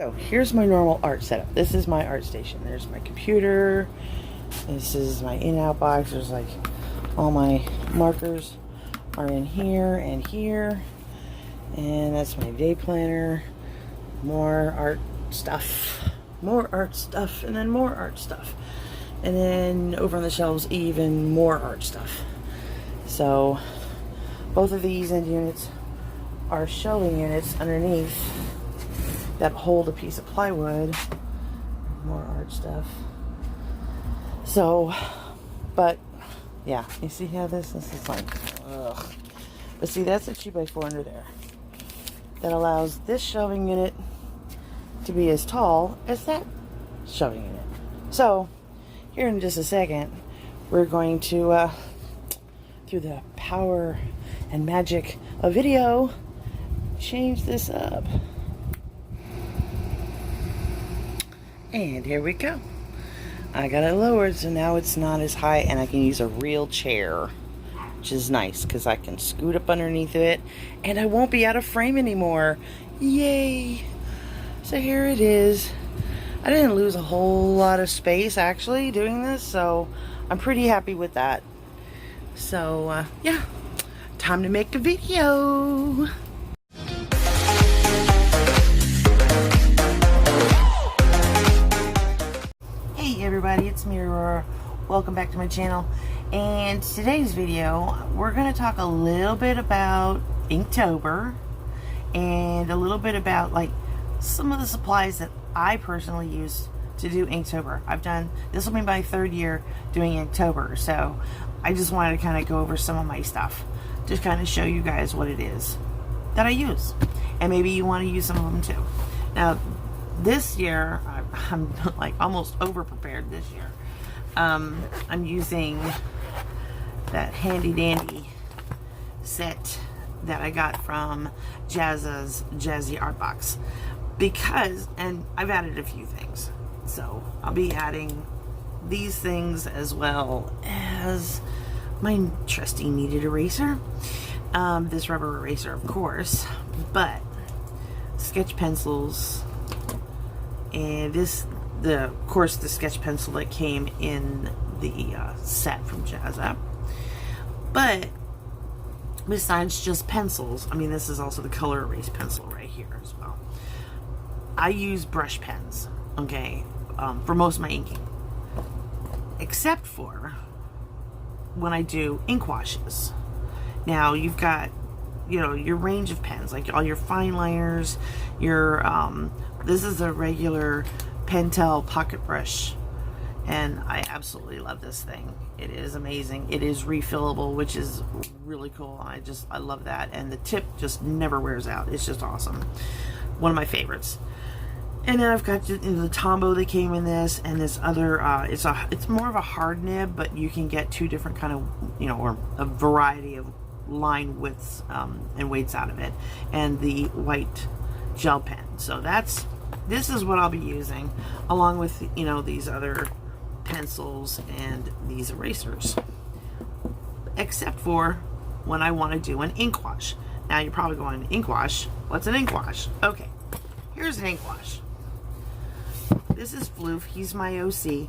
So here's my normal art setup. This is my art station. There's my computer. This is my in-out box. There's like all my markers are in here and here. And that's my day planner. More art stuff. More art stuff. And then more art stuff. And then over on the shelves, even more art stuff. So both of these end units are shelving units underneath that hold a piece of plywood. More art stuff. So, but yeah, you see how this is like, ugh. But see, that's a 2x4 under there. That allows this shelving unit to be as tall as that shelving unit. So, here in just a second, we're going to, through the power and magic of video, change this up. And here we go. I got it lowered so now it's not as high and I can use a real chair, which is nice because I can scoot up underneath it and I won't be out of frame anymore. Yay! So here it is. I didn't lose a whole lot of space actually doing this, so I'm pretty happy with that. So yeah, time to make a video. Hey everybody, it's me, Aurora. Welcome back to my channel. And today's video, we're going to talk a little bit about Inktober and a little bit about like some of the supplies that I personally use to do Inktober. This will be my third year doing Inktober, so I just wanted to kind of go over some of my stuff, just kind of show you guys what it is that I use, and maybe you want to use some of them too. Now, this year, I'm like almost over prepared this year. I'm using that handy dandy set that I got from Jazza's Jazzy Art Box because, and I've added a few things. So I'll be adding these things as well as my trusty kneaded eraser. This rubber eraser, of course, but sketch pencils. And of course, the sketch pencil that came in the set from Jazza. But besides just pencils, I mean, this is also the color erase pencil right here as well. I use brush pens, okay, for most of my inking, except for when I do ink washes. Now, you've got, you know, your range of pens, like all your fine liners, your this is a regular Pentel pocket brush, and I absolutely love this thing. It is amazing. It is refillable, which is really cool. I love that, and the tip just never wears out. It's just awesome. One of my favorites. And then I've got the Tombow that came in this, and this other. It's more of a hard nib, but you can get two different kind of, you know, or a variety of line widths and weights out of it, and the white gel pen. So this is what I'll be using, along with, you know, these other pencils and these erasers, except for when I want to do an ink wash. Now you're probably going, ink wash? What's an ink wash? Okay, here's an ink wash. This is Floof. He's my OC,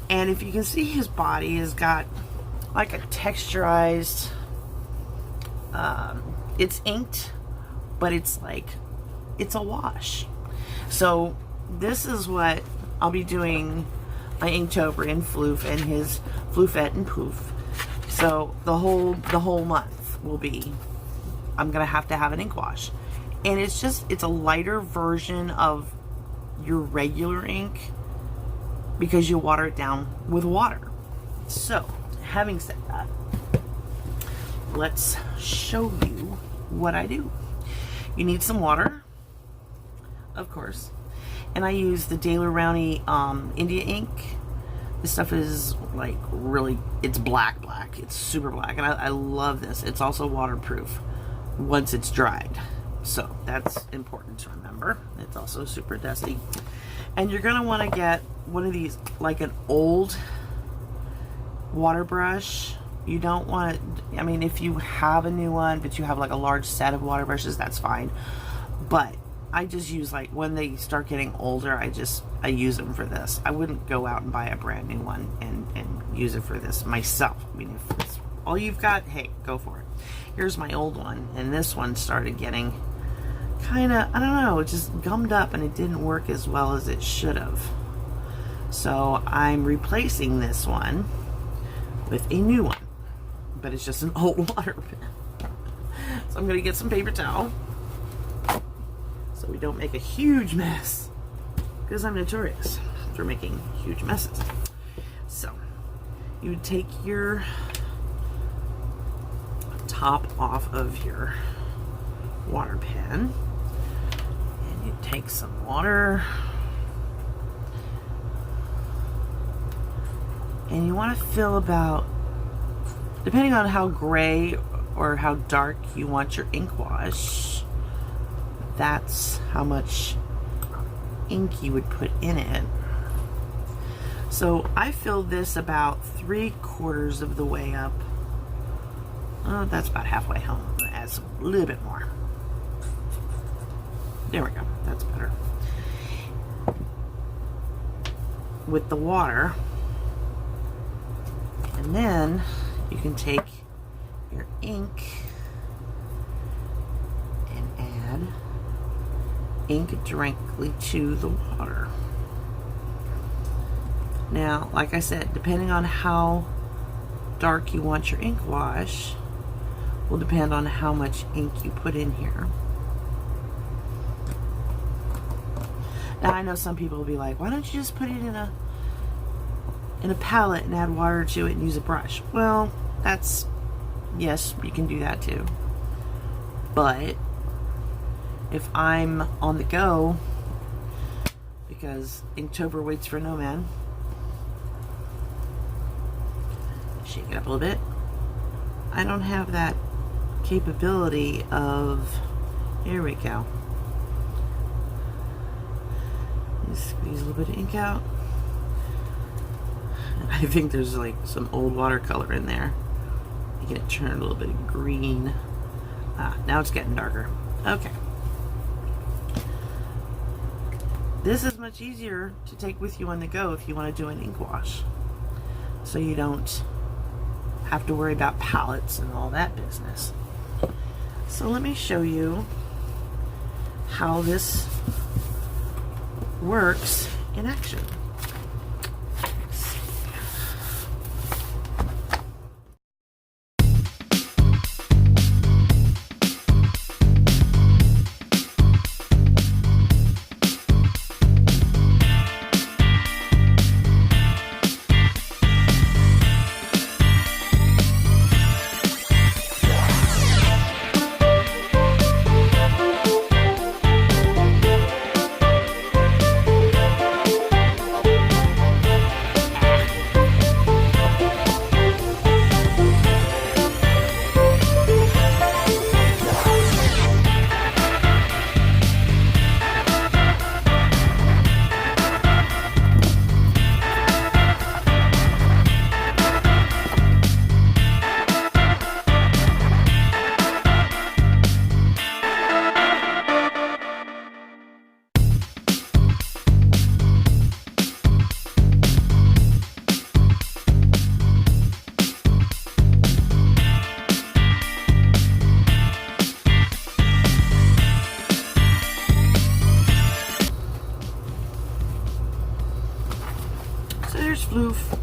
and if you can see, his body has got like a texturized, it's inked, but it's like, it's a wash. So this is what I'll be doing my Inktober in Floof and his Floofette and Poof. So the whole month will be, I'm gonna have to have an ink wash, and it's a lighter version of your regular ink because you water it down with water. So having said that, let's show you what I do. You need some water, of course, and I use the Daler Rowney India ink. This stuff is like really, it's black. It's super black, and I love this. It's also waterproof once it's dried, so that's important to remember. It's also super dusty, and you're gonna want to get one of these, like an old water brush. You don't want it, I mean, if you have a new one, but you have like a large set of water brushes, that's fine. But I just use, like, when they start getting older, I use them for this. I wouldn't go out and buy a brand new one and use it for this myself. I mean, if it's all you've got, hey, go for it. Here's my old one, and this one started getting kind of, I don't know, it just gummed up and it didn't work as well as it should have. So I'm replacing this one with a new one, but it's just an old water pen. So I'm going to get some paper towel so we don't make a huge mess, because I'm notorious for making huge messes. So you would take your top off of your water pen, and you take some water, and you want to fill about, depending on how gray or how dark you want your ink wash, that's how much ink you would put in it. So I filled this about 3/4 of the way up. That's about halfway home. I'm gonna add a little bit more. There we go. That's better. With the water. And then you can take your ink and add ink directly to the water. Now, like I said, depending on how dark you want your ink wash will depend on how much ink you put in here. Now, I know some people will be like, why don't you just put it in a palette and add water to it and use a brush? Well, yes, you can do that too. But if I'm on the go, because Inktober waits for no man, shake it up a little bit, I don't have that capability of, here we go. Squeeze a little bit of ink out. I think there's like some old watercolor in there. You get it turned a little bit green. Now it's getting darker. Okay. This is much easier to take with you on the go if you want to do an ink wash, so you don't have to worry about palettes and all that business. So let me show you how this works in action.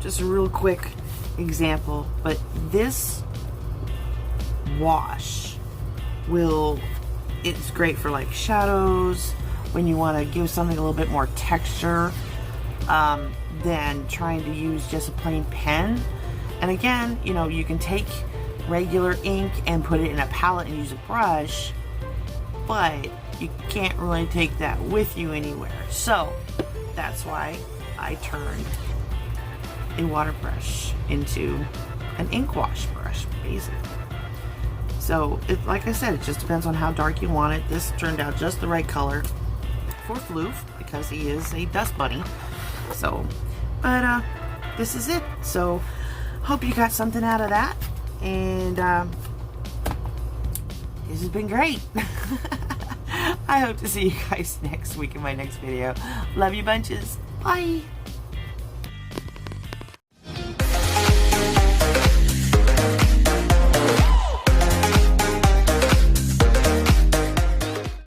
Just a real quick example, but this wash it's great for like shadows, when you want to give something a little bit more texture than trying to use just a plain pen. And again, you know, you can take regular ink and put it in a palette and use a brush, but you can't really take that with you anywhere. So that's why I turned a water brush into an ink wash brush, basically. So, like I said, it just depends on how dark you want it. This turned out just the right color for Floof, because he is a dust bunny. So, but this is it. So, hope you got something out of that. And this has been great. I hope to see you guys next week in my next video. Love you bunches. Bye.